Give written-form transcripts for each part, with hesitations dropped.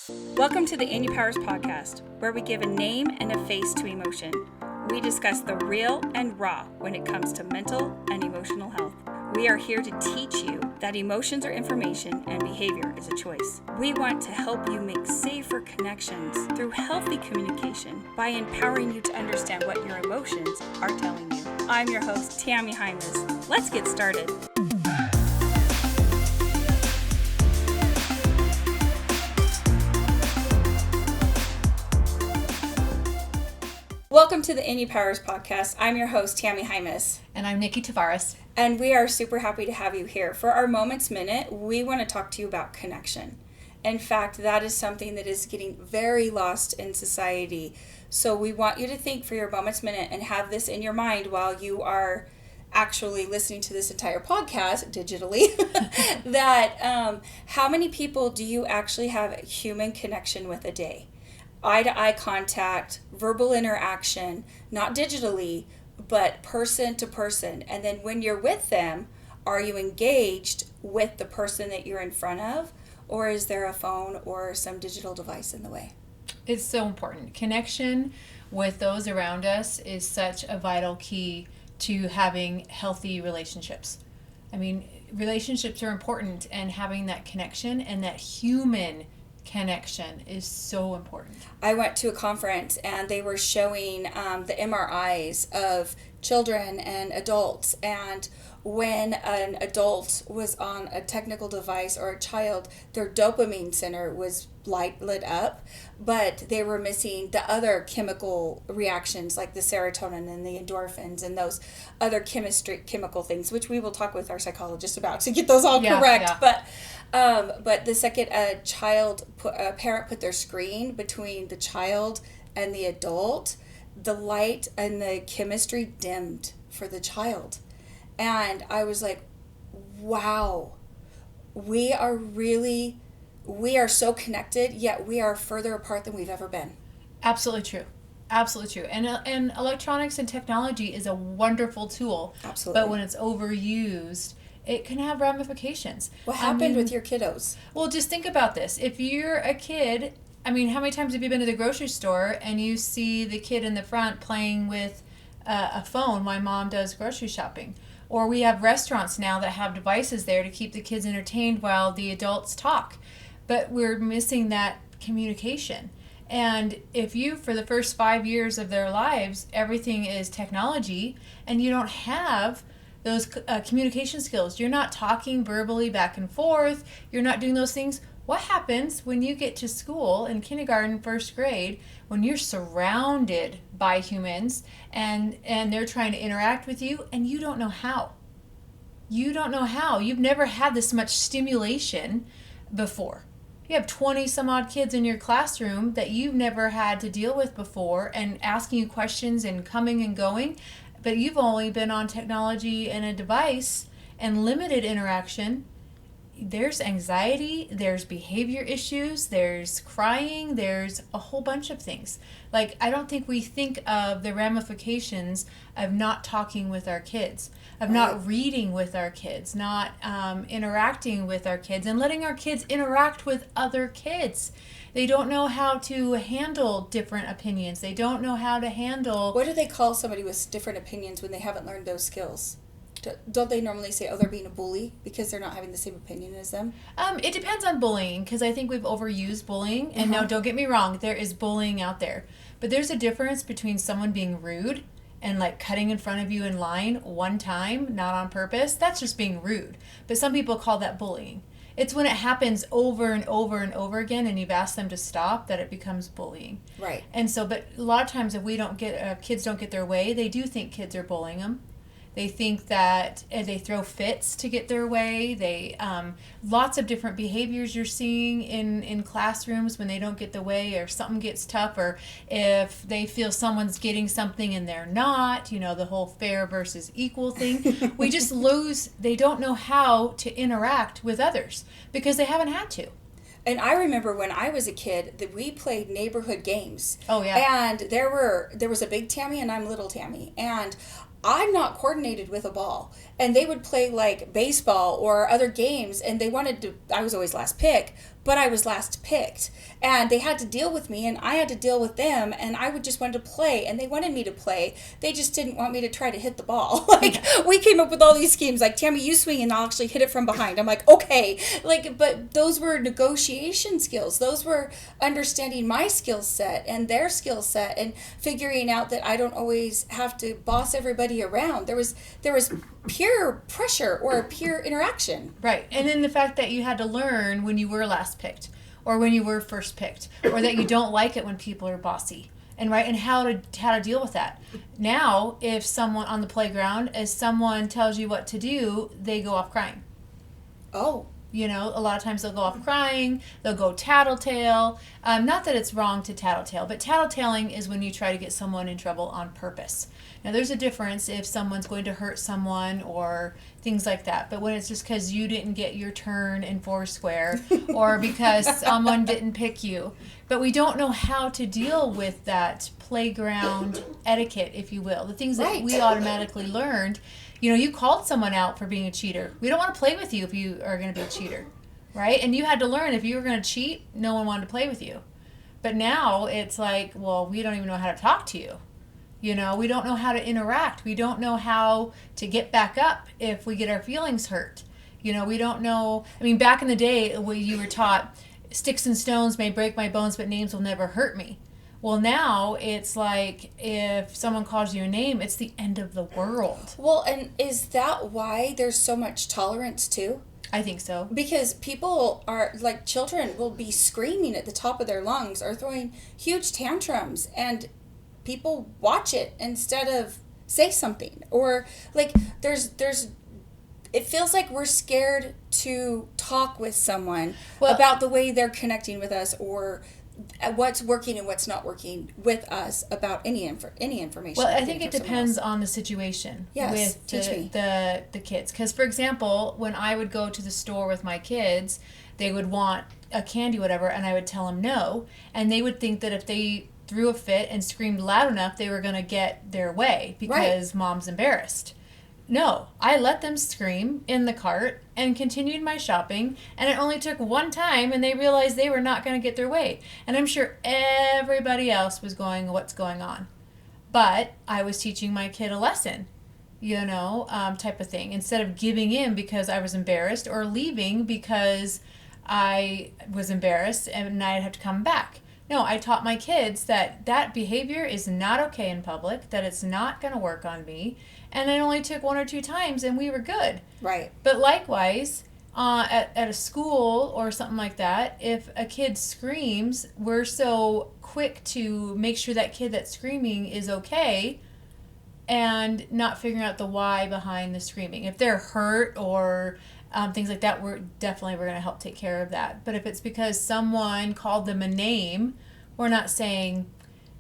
Welcome to the inUpowers podcast, where we give a name and a face to emotion. We discuss the real and raw when it comes to mental and emotional health. We are here to teach you that emotions are information and behavior is a choice. We want to help you make safer connections through healthy communication by empowering you to understand what your emotions are telling you. I'm your host, Tami Hymas. Let's get started. Welcome to the inUpowers podcast. I'm your host, Tami Hymas. And I'm Nikki Tavares. And we are super happy to have you here. For our Moments Minute, we want to talk to you about connection. In fact, that is something that is getting very lost in society. So we want you to think for your Moments Minute and have this in your mind while you are actually listening to this entire podcast digitally, that how many people do you actually have human connection with a day? Eye-to-eye contact, verbal interaction, not digitally, but person to person. And then when you're with them, are you engaged with the person that you're in front of? Or is there a phone or some digital device in the way? It's so important. Connection with those around us is such a vital key to having healthy relationships. I mean, relationships are important, and having that connection and that human connection is so important. I went to a conference and they were showing the MRIs of children and adults, and when an adult was on a technical device or a child, their dopamine center was lit up, but they were missing the other chemical reactions like the serotonin and the endorphins and those other chemical things, which we will talk with our psychologist about to get those all correct. Yeah. But the second a parent put their screen between the child and the adult, the light and the chemistry dimmed for the child. And I was like, wow, we are so connected, yet we are further apart than we've ever been. Absolutely true. Absolutely true. And electronics and technology is a wonderful tool. Absolutely. But when it's overused, it can have ramifications. What happened with your kiddos? Well, just think about this. If you're a kid, I mean, how many times have you been to the grocery store and you see the kid in the front playing with a phone while mom does grocery shopping? Or we have restaurants now that have devices there to keep the kids entertained while the adults talk. But we're missing that communication. And if you, for the first 5 years of their lives, everything is technology, and you don't have those communication skills, you're not talking verbally back and forth, you're not doing those things, what happens when you get to school in kindergarten, first grade, when you're surrounded by humans and they're trying to interact with you and you don't know how? You don't know how. You've never had this much stimulation before. You have 20 some odd kids in your classroom that you've never had to deal with before and asking you questions and coming and going, but you've only been on technology and a device and limited interaction. There's anxiety, there's behavior issues, there's crying, there's a whole bunch of things. Like, I don't think we think of the ramifications of not talking with our kids, of not reading with our kids, not interacting with our kids, and letting our kids interact with other kids. They don't know how to handle different opinions. They don't know how to handle... What do they call somebody with different opinions when they haven't learned those skills? Don't they normally say, they're being a bully because they're not having the same opinion as them? It depends on bullying, because I think we've overused bullying. And now, don't get me wrong, there is bullying out there. But there's a difference between someone being rude and like cutting in front of you in line one time, not on purpose. That's just being rude. But some people call that bullying. It's when it happens over and over and over again and you've asked them to stop that it becomes bullying. Right. And so, but a lot of times if we don't get, kids don't get their way, they do think kids are bullying them. They think that they throw fits to get their way. They lots of different behaviors you're seeing in classrooms when they don't get the way, or something gets tough, or if they feel someone's getting something and they're not, the whole fair versus equal thing. We just lose. They don't know how to interact with others because they haven't had to. And I remember when I was a kid that we played neighborhood games. Oh, yeah. And there was a big Tammy and I'm little Tammy. And I'm not coordinated with a ball. And they would play like baseball or other games, and I was always last pick, but I was last picked, and they had to deal with me and I had to deal with them, and I would just want to play and they wanted me to play. They just didn't want me to try to hit the ball. Like, we came up with all these schemes like, Tami, you swing and I'll actually hit it from behind. I'm like, okay. Like, but those were negotiation skills. Those were understanding my skill set and their skill set, and figuring out that I don't always have to boss everybody around. There was peer pressure or peer interaction. Right. And then the fact that you had to learn when you were last picked, or when you were first picked, or that you don't like it when people are bossy, and right, and how to deal with that. Now, if someone on the playground, as someone tells you what to do, they go off crying. Oh. You know, a lot of times they'll go off crying, they'll go tattletale. Not that it's wrong to tattletale, but tattletaling is when you try to get someone in trouble on purpose. Now, there's a difference if someone's going to hurt someone or things like that. But when it's just because you didn't get your turn in Foursquare or because someone didn't pick you. But we don't know how to deal with that playground etiquette, if you will. The things that we automatically learned. You know, you called someone out for being a cheater. We don't want to play with you if you are going to be a cheater, right? And you had to learn if you were going to cheat, no one wanted to play with you. But now it's like, well, we don't even know how to talk to you. You know, we don't know how to interact. We don't know how to get back up if we get our feelings hurt. You know, we don't know. I mean, back in the day, you were taught, sticks and stones may break my bones, but names will never hurt me. Well, now it's like if someone calls you a name, it's the end of the world. Well, and is that why there's so much tolerance too? I think so. Because people are, like, children will be screaming at the top of their lungs or throwing huge tantrums, and people watch it instead of say something. Or, like, there's it feels like we're scared to talk with someone about the way they're connecting with us, or what's working and what's not working with us about any information. Well, I think it depends on the situation with the kids. Because, for example, when I would go to the store with my kids, they would want a candy, whatever, and I would tell them no. And they would think that if they threw a fit and screamed loud enough, they were going to get their way because mom's embarrassed. No, I let them scream in the cart and continued my shopping, and it only took one time, and they realized they were not going to get their way. And I'm sure everybody else was going, what's going on? But I was teaching my kid a lesson, you know, type of thing, instead of giving in because I was embarrassed or leaving because I was embarrassed and I'd have to come back. No, I taught my kids that behavior is not okay in public, that it's not going to work on me. And it only took one or two times, and we were good. Right. But likewise, at a school or something like that, if a kid screams, we're so quick to make sure that kid that's screaming is okay and not figuring out the why behind the screaming. If they're hurt or things like that, we're going to help take care of that. But if it's because someone called them a name, we're not saying,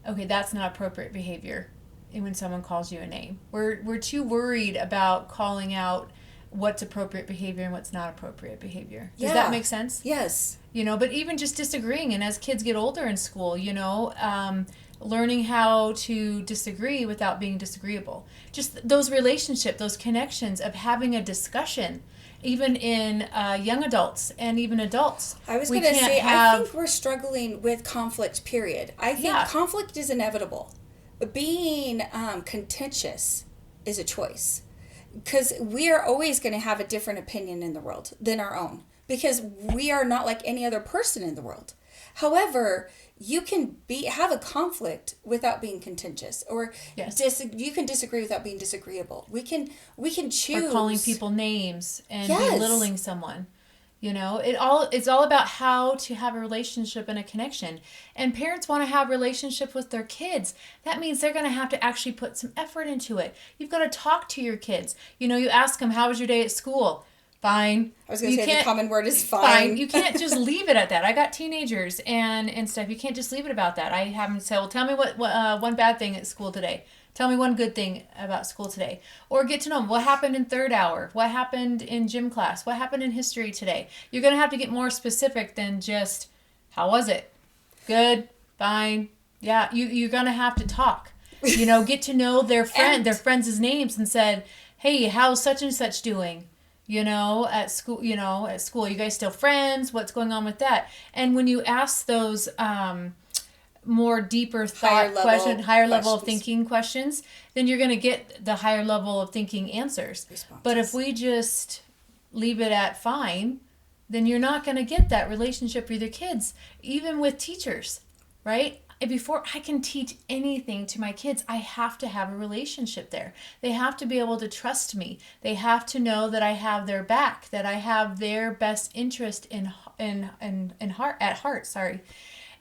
okay, that's not appropriate behavior. And when someone calls you a name, we're too worried about calling out what's appropriate behavior and what's not appropriate behavior. Does that make sense? Yes. You know, but even just disagreeing, and as kids get older in school, you know, learning how to disagree without being disagreeable. Just those relationships, those connections of having a discussion, even in young adults and even adults. I was going to say, I think we're struggling with conflict, period. I think conflict is inevitable. Being contentious is a choice, because we are always going to have a different opinion in the world than our own, because we are not like any other person in the world. However, you can have a conflict without being contentious, or you can disagree without being disagreeable. We can choose. Or calling people names and belittling someone. You know, it's all about how to have a relationship and a connection. And parents want to have a relationship with their kids. That means they're going to have to actually put some effort into it. You've got to talk to your kids. You know, you ask them, how was your day at school? Fine. I was going to say the common word is fine. You can't just leave it at that. I got teenagers and stuff. You can't just leave it about that. I have them say, well, tell me what one bad thing at school today. Tell me one good thing about school today. Or get to know them. What happened in third hour? What happened in gym class? What happened in history today? You're going to have to get more specific than just, how was it? Good? Fine? Yeah, you're going to have to talk. You know, get to know their friends' names and said, hey, how's such and such doing? at school, you guys still friends? What's going on with that? And when you ask those more deeper thought higher level of thinking questions, then you're going to get the higher level of thinking answers. Responses. But if we just leave it at fine, then you're not going to get that relationship with your kids, even with teachers, right? Before I can teach anything to my kids, I have to have a relationship there. They have to be able to trust me. They have to know that I have their back, that I have their best interest in heart,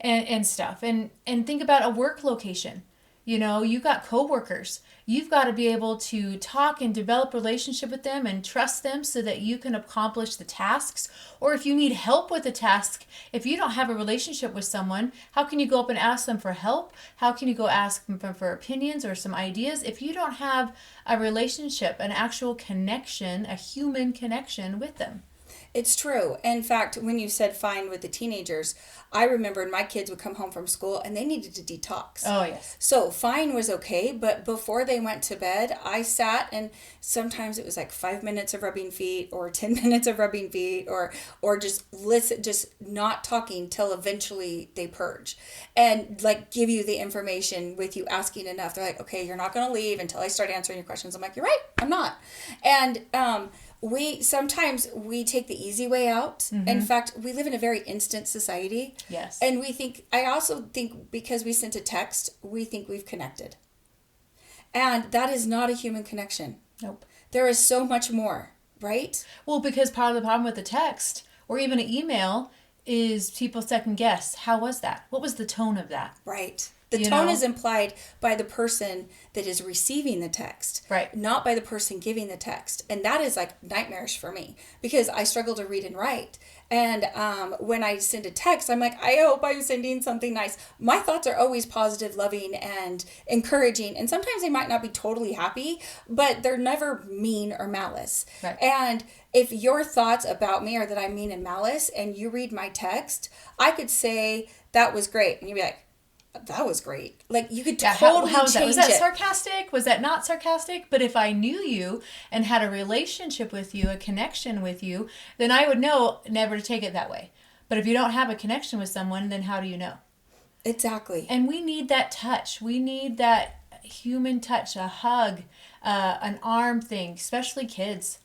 and stuff. And think about a work location. You got coworkers. You've got to be able to talk and develop relationship with them and trust them so that you can accomplish the tasks. Or if you need help with a task, if you don't have a relationship with someone, how can you go up and ask them for help? How can you go ask them for opinions or some ideas? If you don't have a relationship, an actual connection, a human connection with them. It's true. In fact, when you said fine with the teenagers, I remembered my kids would come home from school and they needed to detox. Oh, yes. So fine was okay, but before they went to bed, I sat and sometimes it was like 5 minutes of rubbing feet or 10 minutes of rubbing feet or just listen, just not talking till eventually they purge and like give you the information with you asking enough. They're like, okay, you're not going to leave until I start answering your questions. I'm like, you're right, I'm not. And, sometimes we take the easy way out. Mm-hmm. In fact, we live in a very instant society. Yes. And I also think because we sent a text, we think we've connected. And that is not a human connection. Nope. There is so much more, right? Well, because part of the problem with the text or even an email is people second guess. How was that? What was the tone of that? Right. The tone is implied by the person that is receiving the text, right? Not by the person giving the text. And that is like nightmarish for me because I struggle to read and write. And when I send a text, I'm like, I hope I'm sending something nice. My thoughts are always positive, loving, and encouraging. And sometimes they might not be totally happy, but they're never mean or malice. Right. And if your thoughts about me are that I'm mean and malice and you read my text, I could say, that was great. And you'd be like, that was great. Like you could totally how was that? change Was that it. sarcastic? Was that not sarcastic? But if I knew you and had a relationship with you, a connection with you, then I would know never to take it that way. But if you don't have a connection with someone, then how do you know? Exactly. And we need that touch. We need that human touch, a hug, an arm thing, especially kids.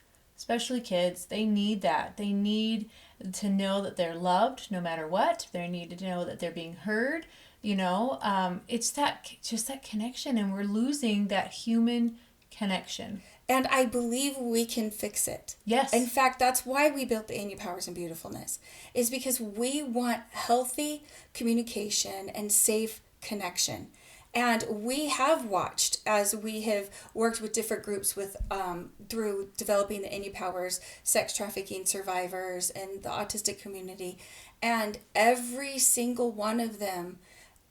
They need that. They need to know that they're loved no matter what. They need to know that they're being heard. It's that connection, and we're losing that human connection. And I believe we can fix it. Yes. In fact, that's why we built the inUpowers and Beautifulness, is because we want healthy communication and safe connection. And we have watched as we have worked with different groups with through developing the inUpowers, sex trafficking survivors and the autistic community, and every single one of them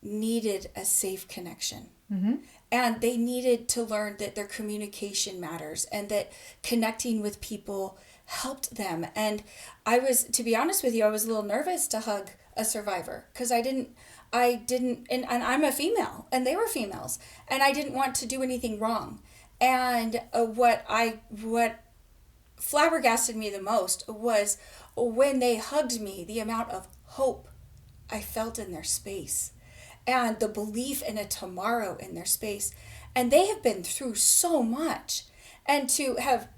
needed a safe connection. Mm-hmm. And they needed to learn that their communication matters and that connecting with people helped them. And to be honest with you, I was a little nervous to hug a survivor because I didn't, and I'm a female and they were females and I didn't want to do anything wrong. And what flabbergasted me the most was when they hugged me, the amount of hope I felt in their space. And the belief in a tomorrow in their space. And they have been through so much. And to have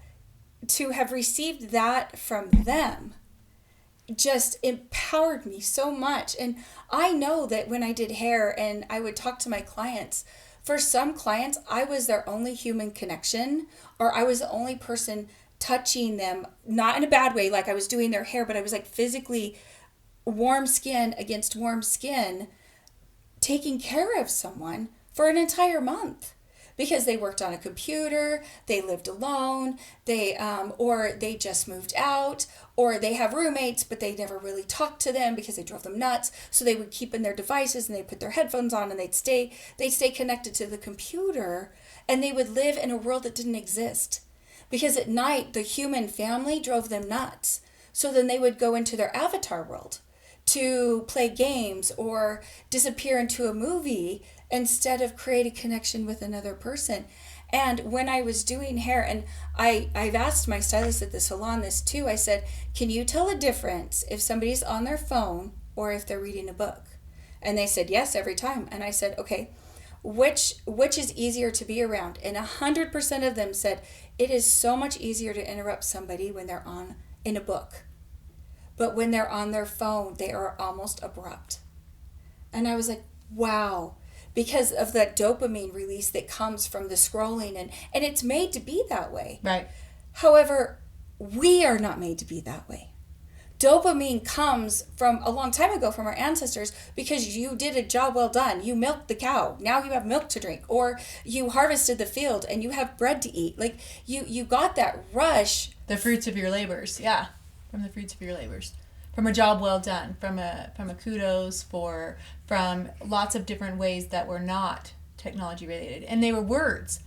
received that from them just empowered me so much. And I know that when I did hair and I would talk to my clients, for some clients, I was their only human connection, or I was the only person touching them, not in a bad way, like I was doing their hair, but I was like physically warm skin against warm skin, taking care of someone for an entire month because they worked on a computer, they lived alone, or they just moved out, or they have roommates, but they never really talked to them because they drove them nuts. So they would keep in their devices and they put their headphones on and they'd stay connected to the computer, and they would live in a world that didn't exist because at night the human family drove them nuts. So then they would go into their avatar world to play games or disappear into a movie instead of create a connection with another person. And when I was doing hair, and I've asked my stylist at the salon this too, I said, can you tell the difference if somebody's on their phone or if they're reading a book? And they said yes every time. And I said, okay, which is easier to be around? And 100% of them said it is so much easier to interrupt somebody when they're on in a book. But when they're on their phone, they are almost abrupt. And I was like, wow, because of that dopamine release that comes from the scrolling, and it's made to be that way. Right. However, we are not made to be that way. Dopamine comes from a long time ago from our ancestors because you did a job well done. You milked the cow. Now you have milk to drink. Or you harvested the field and you have bread to eat. Like you got that rush. The fruits of your labors. Yeah. From the fruits of your labors. From a job well done. From a kudos from lots of different ways that were not technology related. And they were words.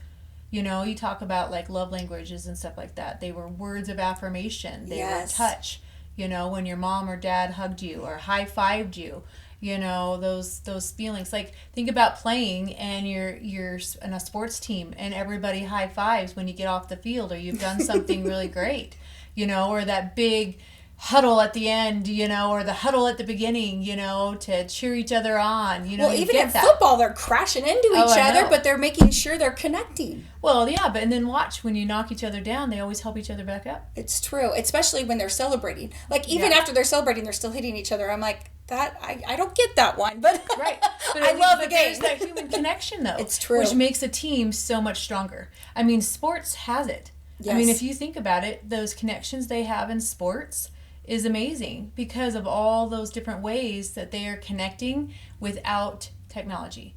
You know, you talk about like love languages and stuff like that. They were words of affirmation. They were touch. You know, when your mom or dad hugged you or high-fived you, you know, those feelings. Like, think about playing and you're in a sports team and everybody high-fives when you get off the field or you've done something really great, you know, or that big huddle at the end, you know, or the huddle at the beginning, you know, to cheer each other on, you know. Well, even in football, they're crashing into each other, but they're making sure they're connecting. Well, yeah, but and then watch, when you knock each other down, they always help each other back up. It's true, especially when they're celebrating. Like, even after they're celebrating, they're still hitting each other. I'm like, I don't get that one, but right. But I love the game. There's that human connection, though. It's true. Which makes a team so much stronger. I mean, sports has it. Yes. I mean, if you think about it, those connections they have in sports is amazing because of all those different ways that they are connecting without technology.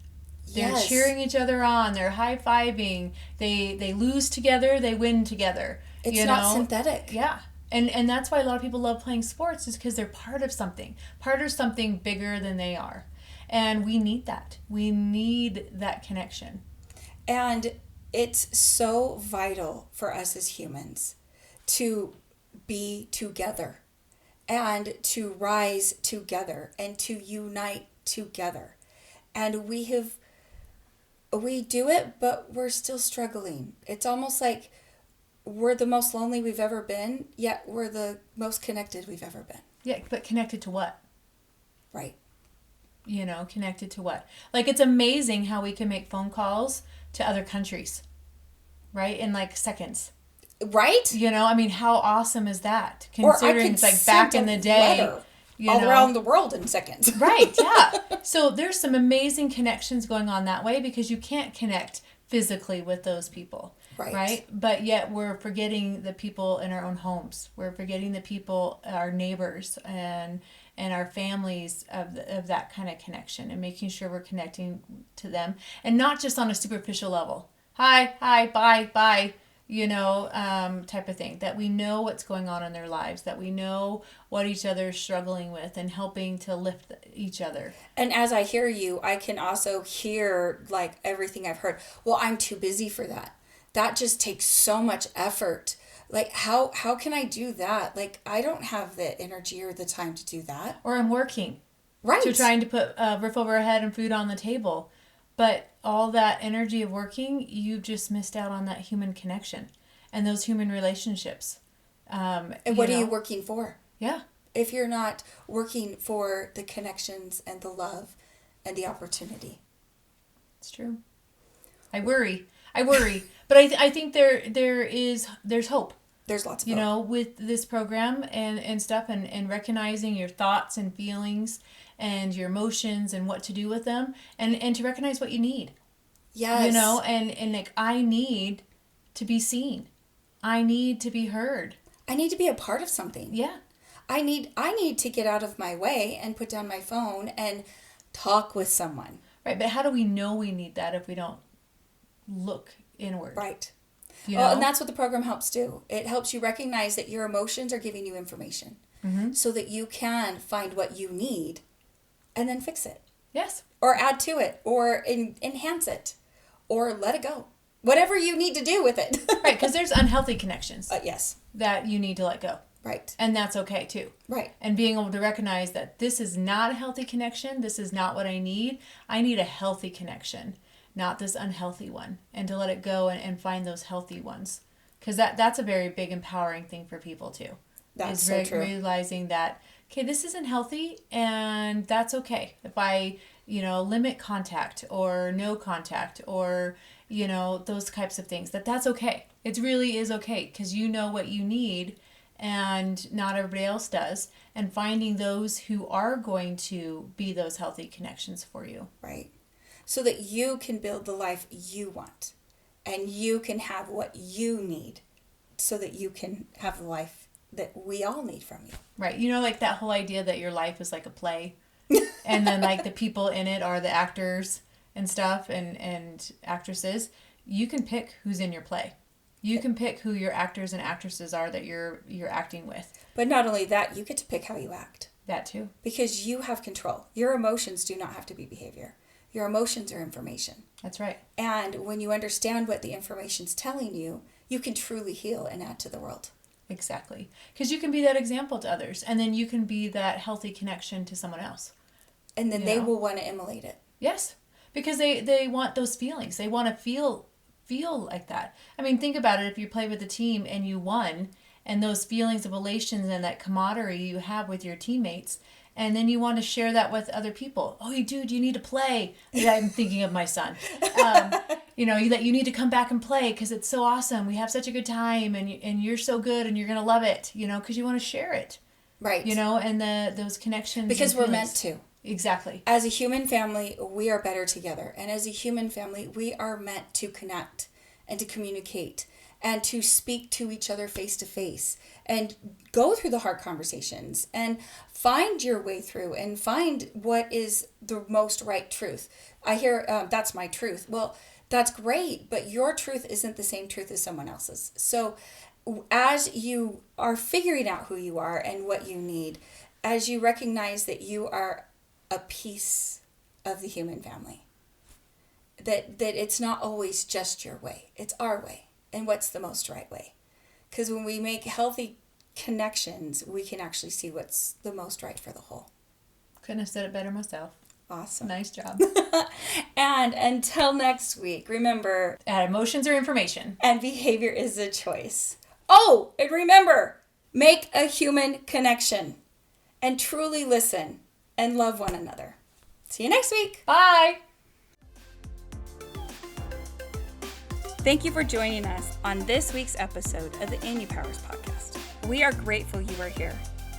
They're cheering each other on. They're high-fiving. They lose together. They win together. It's not synthetic. Yeah. And that's why a lot of people love playing sports, is because they're part of something bigger than they are. And we need that. We need that connection. And it's so vital for us as humans to be together and to rise together and to unite together. And we do it, but we're still struggling. It's almost like we're the most lonely we've ever been, yet we're the most connected we've ever been. Yeah, but connected to what? Right. You know, connected to what? Like, it's amazing how we can make phone calls to other countries, right? In like seconds. Right? You know, I mean, how awesome is that? Considering it's like back in the day. All around the world in seconds. Right, yeah. So there's some amazing connections going on that way because you can't connect physically with those people. Right? But yet we're forgetting the people in our own homes. We're forgetting the people, our neighbors and our families of that kind of connection, and making sure we're connecting to them, and not just on a superficial level. Hi, bye, you know, type of thing. That we know what's going on in their lives, that we know what each other is struggling with, and helping to lift each other. And as I hear you, I can also hear like everything I've heard. Well, I'm too busy for that. That just takes so much effort. Like, how can I do that? Like, I don't have the energy or the time to do that. Or I'm working. Right. So trying to put a roof over our head and food on the table. But all that energy of working, you've just missed out on that human connection and those human relationships. And what are you working for? Yeah. If you're not working for the connections and the love and the opportunity. It's true. I worry. But I think there's hope. There's lots of hope. You know, with this program and stuff, and recognizing your thoughts and feelings and your emotions and what to do with them, and to recognize what you need. Yes. You know, and like, I need to be seen. I need to be heard. I need to be a part of something. Yeah. I need to get out of my way and put down my phone and talk with someone. Right, but how do we know we need that if we don't look inward? Right. You well, know? and that's what the program helps do. It helps you recognize that your emotions are giving you information, so that you can find what you need and then fix it. Yes. Or add to it, or enhance it, or let it go. Whatever you need to do with it. Right, because there's unhealthy connections. Yes. That you need to let go. Right. And that's okay too. Right. And being able to recognize that this is not a healthy connection. This is not what I need. I need a healthy connection. not this unhealthy one, and to let it go and find those healthy ones. Because that's a very big empowering thing for people too. That's so true. Realizing that, okay, this isn't healthy, and that's okay. If I, limit contact or no contact or, those types of things, that's okay. It really is okay, because you know what you need and not everybody else does. And finding those who are going to be those healthy connections for you. Right. So that you can build the life you want and you can have what you need so that you can have the life that we all need from you. Right. Like that whole idea that your life is like a play and then like the people in it are the actors and stuff and actresses. You can pick who's in your play. You can pick who your actors and actresses are that you're acting with. But not only that, you get to pick how you act. That too. Because you have control. Your emotions do not have to be behavior. Your emotions are information. That's right. And when you understand what the information's telling you, you can truly heal and add to the world. Exactly. Because you can be that example to others, and then you can be that healthy connection to someone else. And then they will want to emulate it. Yes. Because they want those feelings. They want to feel like that. I mean, think about it. If you play with a team and you won, and those feelings of elation and that camaraderie you have with your teammates, and then you want to share that with other people. Oh, dude, you need to play. I'm thinking of my son. You need to come back and play because it's so awesome. We have such a good time, and you're so good, and you're going to love it, because you want to share it. Right. And those connections. Because we're meant to. Exactly. As a human family, we are better together. And as a human family, we are meant to connect and to communicate and to speak to each other face to face and go through the hard conversations and find your way through and find what is the most right truth. I hear, that's my truth. Well, that's great, but your truth isn't the same truth as someone else's. So as you are figuring out who you are and what you need, as you recognize that you are a piece of the human family, that it's not always just your way, it's our way. And what's the most right way? Because when we make healthy connections, we can actually see what's the most right for the whole. Couldn't have said it better myself. Awesome. Nice job. And until next week, remember, emotions are information. And behavior is a choice. Oh, and remember, make a human connection and truly listen and love one another. See you next week. Bye. Thank you for joining us on this week's episode of the inUpowers podcast. We are grateful you are here.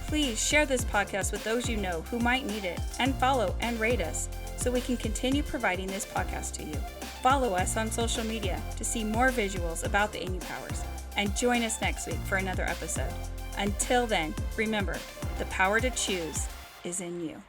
Please share this podcast with those you know who might need it, and follow and rate us so we can continue providing this podcast to you. Follow us on social media to see more visuals about the inUpowers, and join us next week for another episode. Until then, remember, the power to choose is in you.